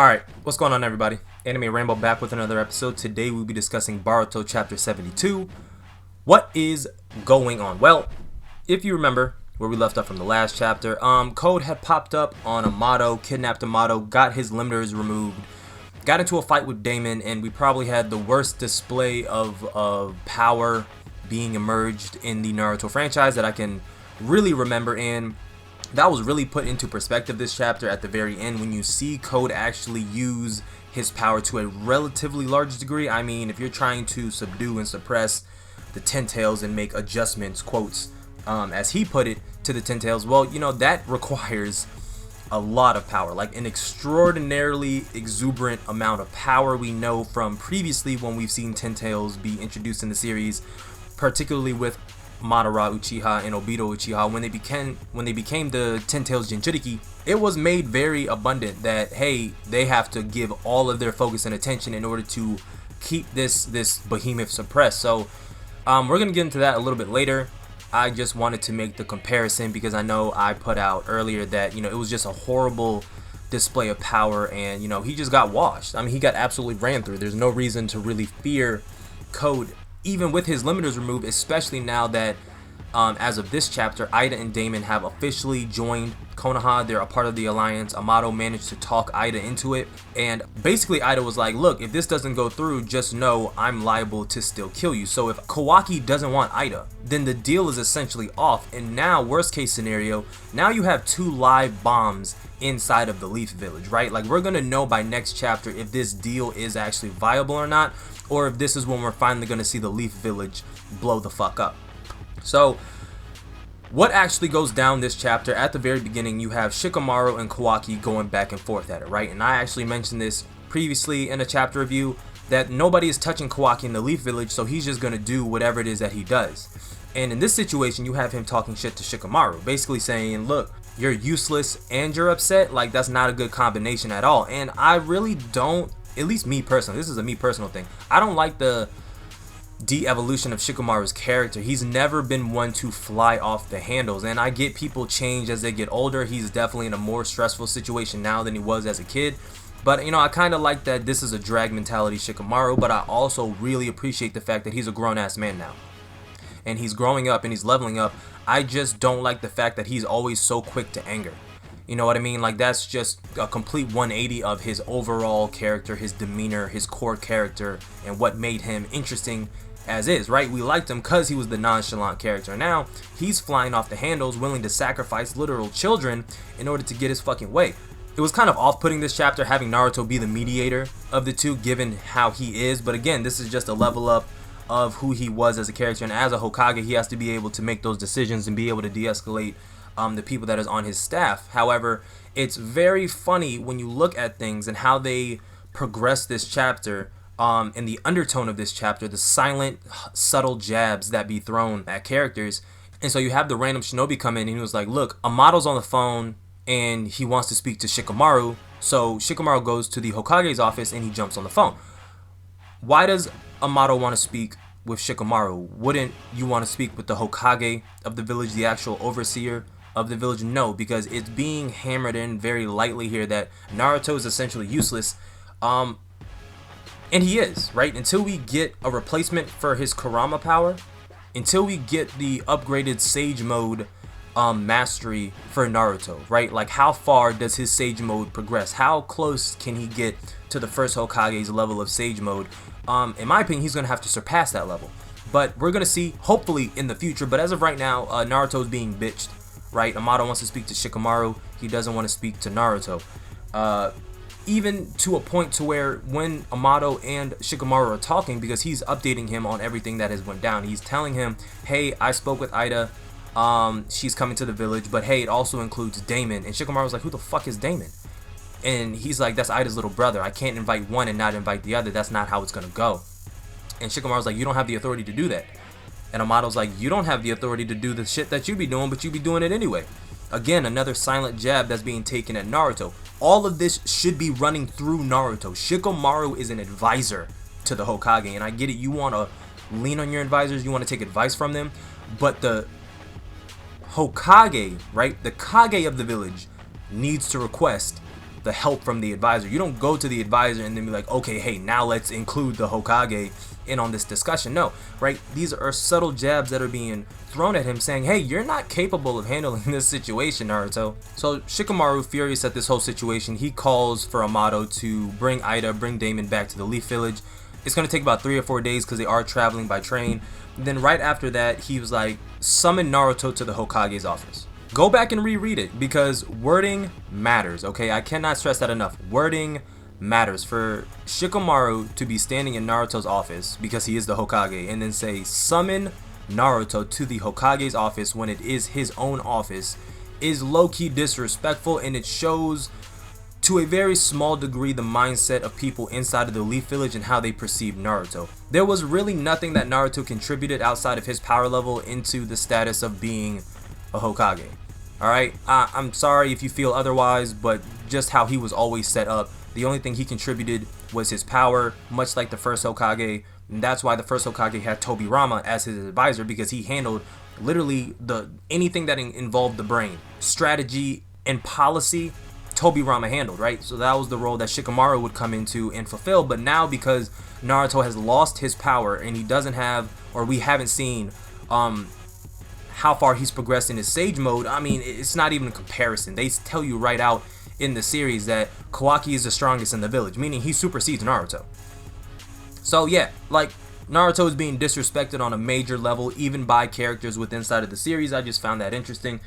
Alright, what's going on everybody? Anime Rainbow back with another episode. Today we'll be discussing Boruto Chapter 72. What is going on? Well, if you remember where we left off from the last chapter, Code had popped up on Amato, kidnapped Amato, got his limiters removed, got into a fight with Damon, and we probably had the worst display of power being emerged in the Naruto franchise that I can really remember. And that was really put into perspective this chapter at the very end when you see Code actually use his power to a relatively large degree. I mean, if you're trying to subdue and suppress the Ten Tails and make adjustments, quotes, as he put it, to the Ten Tails, well, you know, that requires a lot of power, like an extraordinarily exuberant amount of power. We know from previously when we've seen Ten Tails be introduced in the series, particularly with Madara Uchiha and Obito Uchiha, when they became the Ten Tails Jinchuriki, it was made very abundant that, hey, they have to give all of their focus and attention in order to keep this behemoth suppressed. So we're gonna get into that a little bit later. I just wanted to make the comparison because I know I put out earlier that, you know, it was just a horrible display of power, and, you know, he just got washed. I mean, he got absolutely ran through. There's no reason to really fear Code, even with his limiters removed, especially now that as of this chapter, Ida and Damon have officially joined Konoha. They're a part of the alliance. Amato managed to talk Ida into it, and basically Ida was like, look, if this doesn't go through, just know I'm liable to still kill you. So if Kawaki doesn't want Ida, then the deal is essentially off. And now, worst case scenario, now you have two live bombs inside of the Leaf Village, right? Like, we're gonna know by next chapter if this deal is actually viable or not, or if this is when we're finally gonna see the Leaf Village blow the fuck up. So what actually goes down this chapter, at the very beginning, you have Shikamaru and Kawaki going back and forth at it, right? And I actually mentioned this previously in a chapter review, that nobody is touching Kawaki in the Leaf Village, so he's just gonna do whatever it is that he does. And in this situation, you have him talking shit to Shikamaru, basically saying, look, you're useless and you're upset. Like, that's not a good combination at all. And I really don't, at least me personally, this is a me personal thing, I don't like the de-evolution of Shikamaru's character. He's never been one to fly off the handles, and I get people change as they get older. He's definitely in a more stressful situation now than he was as a kid, but, you know, I kind of like that this is a drag mentality Shikamaru, but I also really appreciate the fact that he's a grown-ass man now, and he's growing up and he's leveling up. I just don't like the fact that he's always so quick to anger. You know what I mean? Like, that's just a complete 180 of his overall character, his demeanor, his core character, and what made him interesting as is, right? We liked him because he was the nonchalant character. Now he's flying off the handles, willing to sacrifice literal children in order to get his fucking way. It was kind of off-putting this chapter having Naruto be the mediator of the two, given how he is, but again, this is just a level up of who he was as a character, and as a Hokage, he has to be able to make those decisions and be able to de-escalate the people that is on his staff. However, it's very funny when you look at things and how they progress this chapter. In the undertone of this chapter, the silent, subtle jabs that be thrown at characters. And so you have the random shinobi come in and he was like, look, Amato's on the phone and he wants to speak to Shikamaru. So Shikamaru goes to the Hokage's office and he jumps on the phone. Why does Amato want to speak with Shikamaru? Wouldn't you want to speak with the Hokage of the village, the actual overseer of the village? No, because it's being hammered in very lightly here that Naruto is essentially useless. And he is, right? Until we get a replacement for his Kurama power, until we get the upgraded Sage Mode mastery for Naruto, right? Like, how far does his Sage Mode progress? How close can he get to the first Hokage's level of Sage Mode? In my opinion, he's going to have to surpass that level. But we're going to see, hopefully, in the future. But as of right now, Naruto's being bitched, right? Amato wants to speak to Shikamaru. He doesn't want to speak to Naruto. Even to a point to where when Amato and Shikamaru are talking, because he's updating him on everything that has went down, he's telling him, hey, I spoke with Ida, she's coming to the village, but hey, it also includes Damon. And Shikamaru's like, who the fuck is Damon? And he's like, that's Ida's little brother. I can't invite one and not invite the other. That's not how it's gonna go. And Shikamaru's like, you don't have the authority to do that. And Amato's like, you don't have the authority to do the shit that you be doing, but you be doing it anyway. Again, another silent jab that's being taken at Naruto. All of this should be running through Naruto. Shikamaru is an advisor to the Hokage, and I get it, you want to lean on your advisors, you want to take advice from them, but the Hokage, right, the Kage of the village, needs to request the help from the advisor. You don't go to the advisor and then be like, okay, hey, now let's include the Hokage in on this discussion. No, right? These are subtle jabs that are being thrown at him saying, hey, you're not capable of handling this situation, Naruto. So Shikamaru, furious at this whole situation, he calls for Amato to bring Damon back to the Leaf Village. It's going to take about 3 or 4 days because they are traveling by train. And then right after that, he was like, summon Naruto to the Hokage's office. Go back and reread it because wording matters, okay? I cannot stress that enough. Wording matters. For Shikamaru to be standing in Naruto's office because he is the Hokage and then say, summon Naruto to the Hokage's office when it is his own office is low-key disrespectful, and it shows to a very small degree the mindset of people inside of the Leaf Village and how they perceive Naruto. There was really nothing that Naruto contributed outside of his power level into the status of being a Hokage. Alright, I'm sorry if you feel otherwise, but just how he was always set up, the only thing he contributed was his power, much like the first Hokage. And that's why the first Hokage had Tobirama as his advisor, because he handled literally anything that involved the brain, strategy, and policy. Tobirama handled, right? So that was the role that Shikamaru would come into and fulfill. But now, because Naruto has lost his power and he doesn't have, or we haven't seen how far he's progressed in his Sage mode, I mean, it's not even a comparison. They tell you right out in the series that Kawaki is the strongest in the village, meaning he supersedes Naruto. So yeah, like, Naruto is being disrespected on a major level, even by characters within inside of the series. I just found that interesting.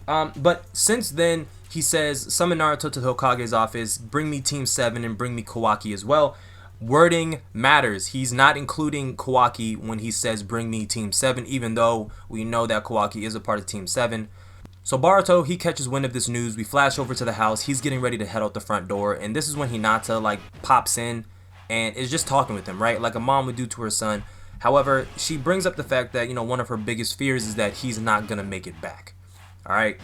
But since then, he says, summon Naruto to the Hokage's office, bring me Team 7 and bring me Kawaki as well. Wording matters. He's not including Kawaki when he says bring me Team 7, even though we know that Kawaki is a part of Team 7. So Boruto, he catches wind of this news. We flash over to the house. He's getting ready to head out the front door, and this is when Hinata like pops in and is just talking with him, right? Like a mom would do to her son. However, she brings up the fact that, you know, one of her biggest fears is that he's not gonna make it back. Alright?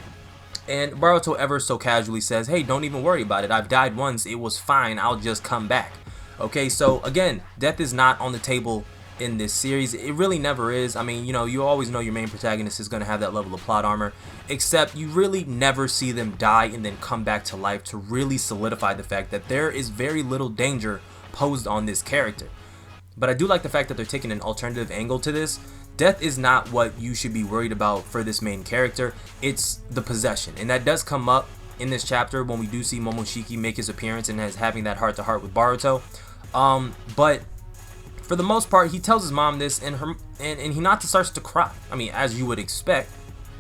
And Boruto ever so casually says, hey, don't even worry about it. I've died once. It was fine. I'll just come back. Okay, so again, death is not on the table in this series. It really never is. I mean, you know, you always know your main protagonist is going to have that level of plot armor, except you really never see them die and then come back to life to really solidify the fact that there is very little danger posed on this character. But I do like the fact that they're taking an alternative angle to this. Death is not what you should be worried about for this main character. It's the possession, and that does come up in this chapter when we do see Momoshiki make his appearance and having that heart-to-heart with Boruto. But for the most part, he tells his mom this, and Hinata starts to cry. I mean, as you would expect,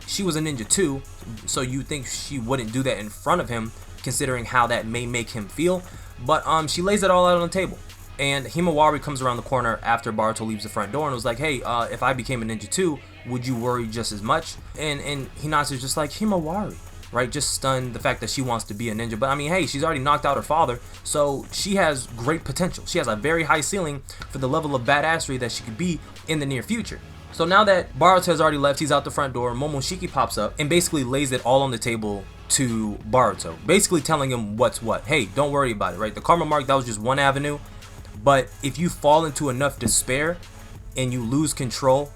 she was a ninja too, so you think she wouldn't do that in front of him, considering how that may make him feel. But she lays it all out on the table, and Himawari comes around the corner after Boruto leaves the front door and was like, hey, if I became a ninja too, would you worry just as much? And Hinata's just like, Himawari, right? Just stunned the fact that she wants to be a ninja. But I mean, hey, she's already knocked out her father, so she has great potential. She has a very high ceiling for the level of badassery that she could be in the near future. So now that Boruto has already left, he's out the front door, Momoshiki pops up and basically lays it all on the table to Boruto, basically telling him what's what. Hey, don't worry about it, right? The karma mark, that was just one avenue, but if you fall into enough despair and you lose control,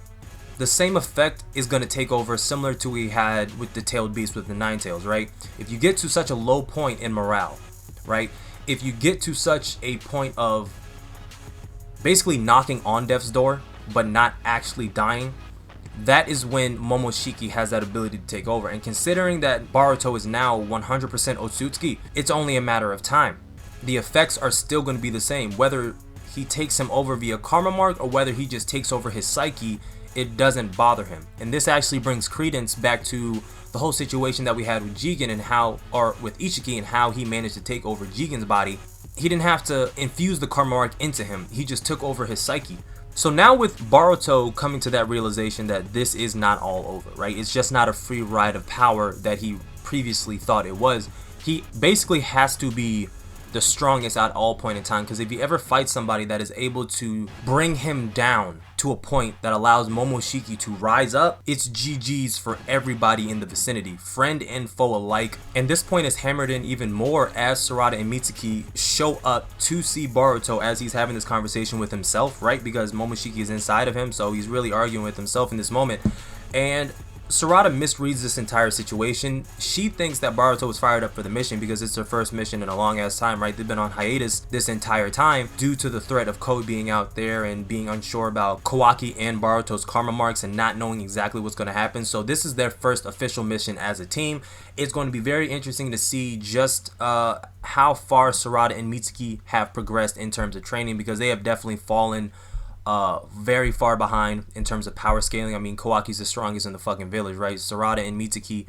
the same effect is going to take over, similar to what we had with the tailed beast with the nine tails, right? If you get to such a low point in morale, right? If you get to such a point of basically knocking on death's door but not actually dying, that is when Momoshiki has that ability to take over. And considering that Boruto is now 100% Otsutsuki, it's only a matter of time. The effects are still going to be the same, whether he takes him over via karma mark or whether he just takes over his psyche. It doesn't bother him. And this actually brings credence back to the whole situation that we had with Jigen and how, or with Ishiki, and how he managed to take over Jigen's body. He didn't have to infuse the karma mark into him. He just took over his psyche. So now with Boruto coming to that realization that this is not all over, right? It's just not a free ride of power that he previously thought it was. He basically has to be the strongest at all point in time, because if you ever fight somebody that is able to bring him down to a point that allows Momoshiki to rise up, it's GG's for everybody in the vicinity, friend and foe alike. And this point is hammered in even more as Sarada and Mitsuki show up to see Boruto as he's having this conversation with himself, right? Because Momoshiki is inside of him, so he's really arguing with himself in this moment. And Sarada misreads this entire situation. She thinks that Boruto was fired up for the mission because it's their first mission in a long ass time, right? They've been on hiatus this entire time due to the threat of Code being out there and being unsure about Kawaki and Boruto's karma marks and not knowing exactly what's going to happen. So this is their first official mission as a team. It's going to be very interesting to see just how far Sarada and Mitsuki have progressed in terms of training, because they have definitely fallen very far behind in terms of power scaling. I mean, Kawaki's the strongest in the fucking village, right? Sarada and Mitsuki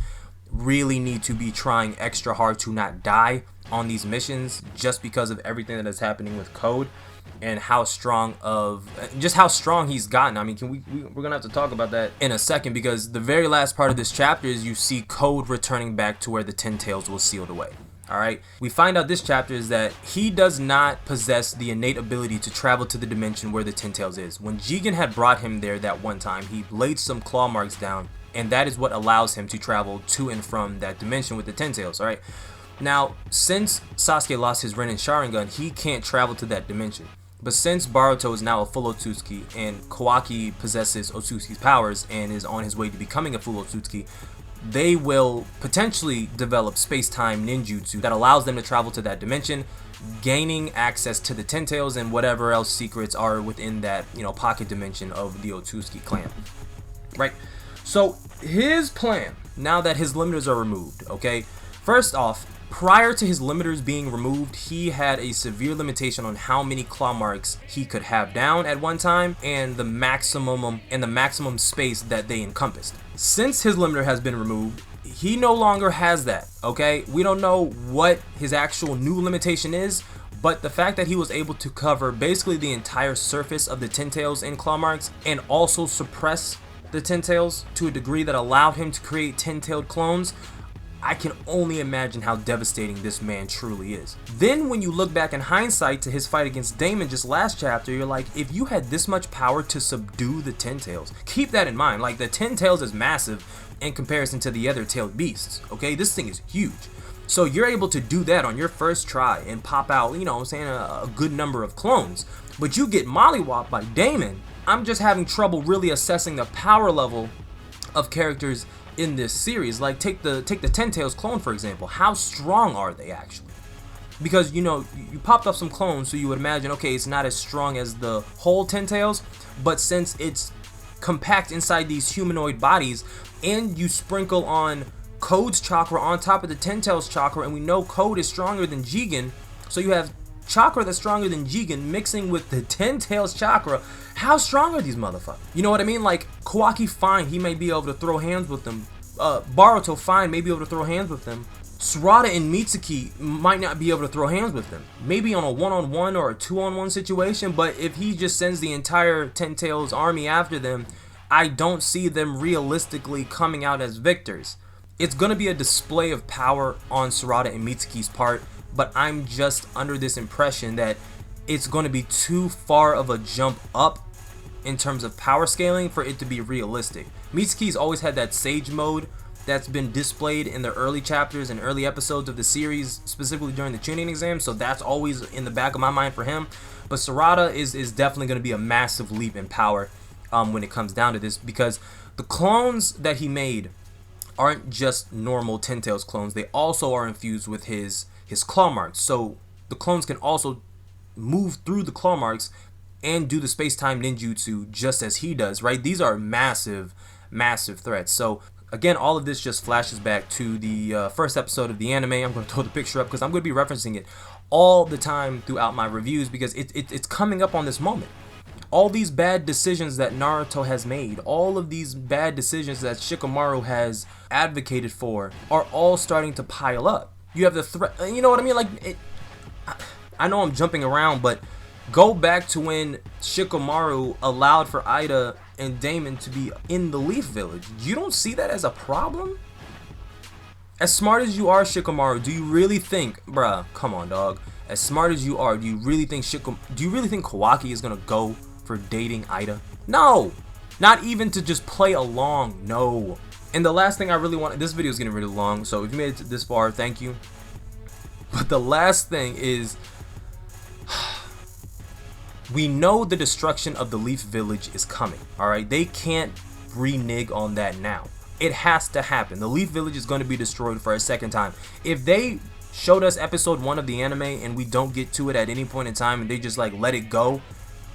really need to be trying extra hard to not die on these missions, just because of everything that is happening with Code and how strong he's gotten. I mean, we're gonna have to talk about that in a second, because the very last part of this chapter is you see Code returning back to where the Ten Tails was sealed away. Alright, we find out this chapter is that he does not possess the innate ability to travel to the dimension where the Ten Tails is. When Jigen had brought him there that one time, he laid some claw marks down, and that is what allows him to travel to and from that dimension with the Ten Tails. Alright, now since Sasuke lost his Rin and Sharingan, he can't travel to that dimension. But since Boruto is now a full Otsutsuki and Kawaki possesses Otsutsuki's powers and is on his way to becoming a full Otsutsuki, they will potentially develop space-time ninjutsu that allows them to travel to that dimension, gaining access to the Ten Tails and whatever else secrets are within that, you know, pocket dimension of the Otsutsuki clan. Right? So his plan, now that his limiters are removed, okay? First off, prior to his limiters being removed, he had a severe limitation on how many claw marks he could have down at one time and the maximum space that they encompassed. Since his limiter has been removed, he no longer has that, okay? We don't know what his actual new limitation is, but the fact that he was able to cover basically the entire surface of the Ten Tails in claw marks and also suppress the Ten Tails to a degree that allowed him to create ten-tailed clones, I can only imagine how devastating this man truly is. Then when you look back in hindsight to his fight against Damon just last chapter, you're like, if you had this much power to subdue the Ten Tails, keep that in mind. Like, the Ten Tails is massive in comparison to the other tailed beasts, okay? This thing is huge. So you're able to do that on your first try and pop out, you know what I'm saying, a good number of clones. But you get mollywopped by Damon. I'm just having trouble really assessing the power level of characters in this series. Like, take the Ten Tails clone, for example. How strong are they actually? Because, you know, you popped up some clones, so you would imagine, okay, it's not as strong as the whole Ten Tails, but since it's compact inside these humanoid bodies, and you sprinkle on Code's chakra on top of the Ten Tails chakra, and we know Code is stronger than Jigen, so you have chakra that's stronger than Jigen mixing with the Ten Tails chakra. How strong are these motherfuckers? You know what I mean? Like, Kawaki, fine, he may be able to throw hands with them. Boruto, fine, may be able to throw hands with them. Sarada and Mitsuki might not be able to throw hands with them. Maybe on a one-on-one or a two-on-one situation, but if he just sends the entire Ten Tails army after them, I don't see them realistically coming out as victors. It's going to be a display of power on Sarada and Mitsuki's part, but I'm just under this impression that it's going to be too far of a jump up in terms of power scaling for it to be realistic. Mitsuki's always had that Sage mode that's been displayed in the early chapters and early episodes of the series, specifically during the tuning exam, so that's always in the back of my mind for him. But Sarada is definitely going to be a massive leap in power when it comes down to this, because the clones that he made aren't just normal Ten Tails clones. They also are infused with his claw marks, so the clones can also move through the claw marks and do the space-time ninjutsu just as he does, right? These are massive threats. So again, all of this just flashes back to the first episode of the anime. I'm going to throw the picture up because I'm going to be referencing it all the time throughout my reviews, because it's coming up on this moment. All these bad decisions that Naruto has made, all of these bad decisions that Shikamaru has advocated for, are all starting to pile up. You have the threat, you know what I mean? Like, I know I'm jumping around, but go back to when Shikamaru allowed for Ida and Damon to be in the Leaf Village. You don't see that as a problem? As smart as you are, Shikamaru, do you really think, bruh, come on, dog. As smart as you are, do you really think Kawaki is gonna go for dating Ida? No, not even to just play along. No. And the last thing I really want, this video is getting really long, so if you made it this far, thank you. But the last thing is, we know the destruction of the Leaf Village is coming, alright? They can't renege on that now. It has to happen. The Leaf Village is going to be destroyed for a second time. If they showed us episode 1 of the anime and we don't get to it at any point in time and they just like let it go,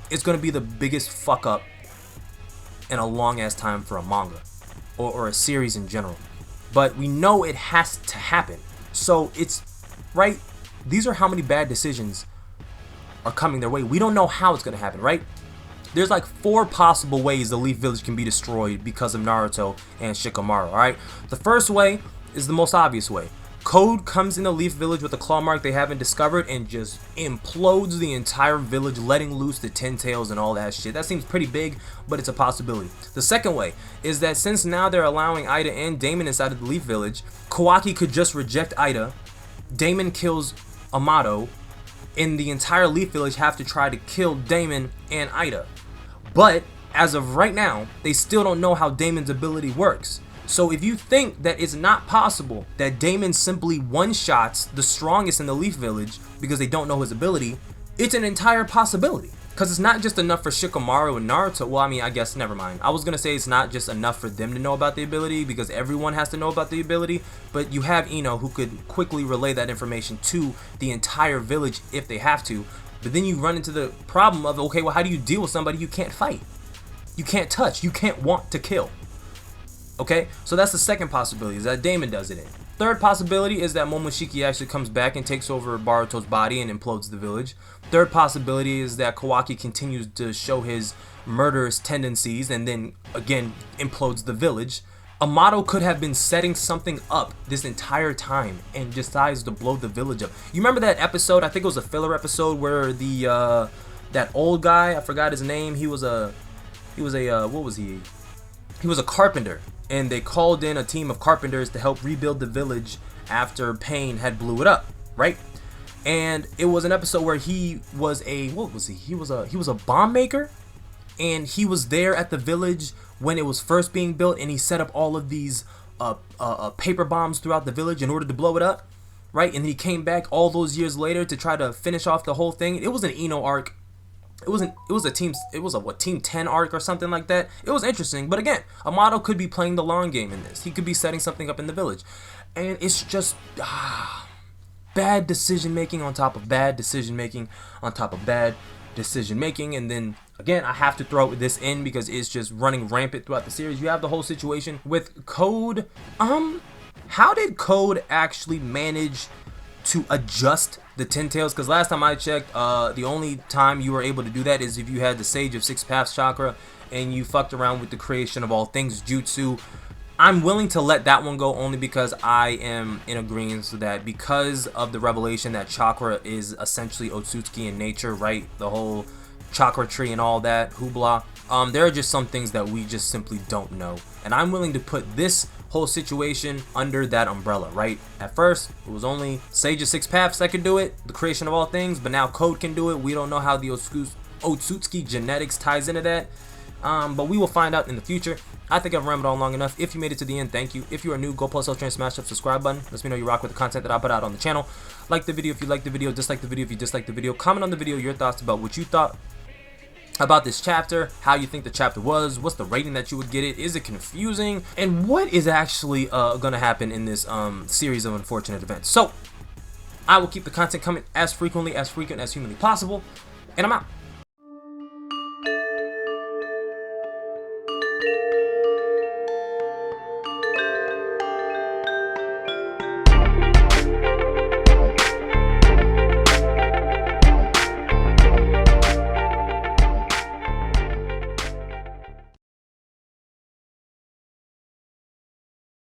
it's going to be the biggest fuck up in a long ass time for a manga or a series in general. But we know it has to happen. So it's right. These are how many bad decisions are coming their way. We don't know how it's going to happen, right? There's like 4 possible ways the Leaf Village can be destroyed because of Naruto and Shikamaru, alright? The first way is the most obvious way. Code comes in the Leaf Village with a claw mark they haven't discovered and just implodes the entire village, letting loose the 10 tails and all that shit. That seems pretty big, but it's a possibility. The second way is that since now they're allowing Ida and Damon inside of the Leaf Village, Kawaki could just reject Ida, Damon kills Amato, and the entire Leaf Village have to try to kill Damon and Ida. But as of right now, they still don't know how Damon's ability works. So if you think that it's not possible that Damon simply one-shots the strongest in the Leaf Village because they don't know his ability, it's an entire possibility. Because it's not just enough for Shikamaru and Naruto. Well, I mean, I guess, never mind. I was going to say it's not just enough for them to know about the ability because everyone has to know about the ability. But you have Ino who could quickly relay that information to the entire village if they have to. But then you run into the problem of, okay, well, how do you deal with somebody you can't fight? You can't touch. You can't want to kill. Okay? So that's the second possibility, is that Damon does it in. Third possibility is that Momoshiki actually comes back and takes over Boruto's body and implodes the village. Third possibility is that Kawaki continues to show his murderous tendencies and then, again, implodes the village. Amato could have been setting something up this entire time and decides to blow the village up. You remember that episode? I think it was a filler episode where the that old guy, I forgot his name. He was a what was he? He was a carpenter, and they called in a team of carpenters to help rebuild the village after Pain had blew it up, right? And it was an episode where he was a what was he? He was a bomb maker, and he was there at the village when it was first being built, and he set up all of these paper bombs throughout the village in order to blow it up, right? And he came back all those years later to try to finish off the whole thing. It was an Ino arc. It was a Team 10 arc or something like that. It was interesting, but again, Amato could be playing the long game in this. He could be setting something up in the village, and it's just bad decision making on top of bad decision making on top of bad decision making. And then again, I have to throw this in because it's just running rampant throughout the series. You have the whole situation with Code. How did Code actually manage to adjust the 10 tails? Because last time I checked, the only time you were able to do that is if you had the Sage of Six Paths chakra and you fucked around with the creation of all things jutsu. I'm willing to let that one go only because I am in agreement that because of the revelation that chakra is essentially Otsutsuki in nature, right? The whole chakra tree and all that hoopla. There are just some things that we just simply don't know, and I'm willing to put this whole situation under that umbrella, right? At first, it was only Sage of Six Paths that could do it, the creation of all things, but now Code can do it. We don't know how the Otsutsuki genetics ties into that, but we will find out in the future. I think I've rambled on long enough. If you made it to the end, thank you. If you are new, go plus L train, smash that subscribe button. Let me know you rock with the content that I put out on the channel. Like the video if you like the video, dislike the video if you dislike the video. Comment on the video your thoughts about what you thought about this chapter, how you think the chapter was, what's the rating that you would get it, is it confusing, and what is actually gonna happen in this series of unfortunate events. So I will keep the content coming as frequent as humanly possible, and I'm out.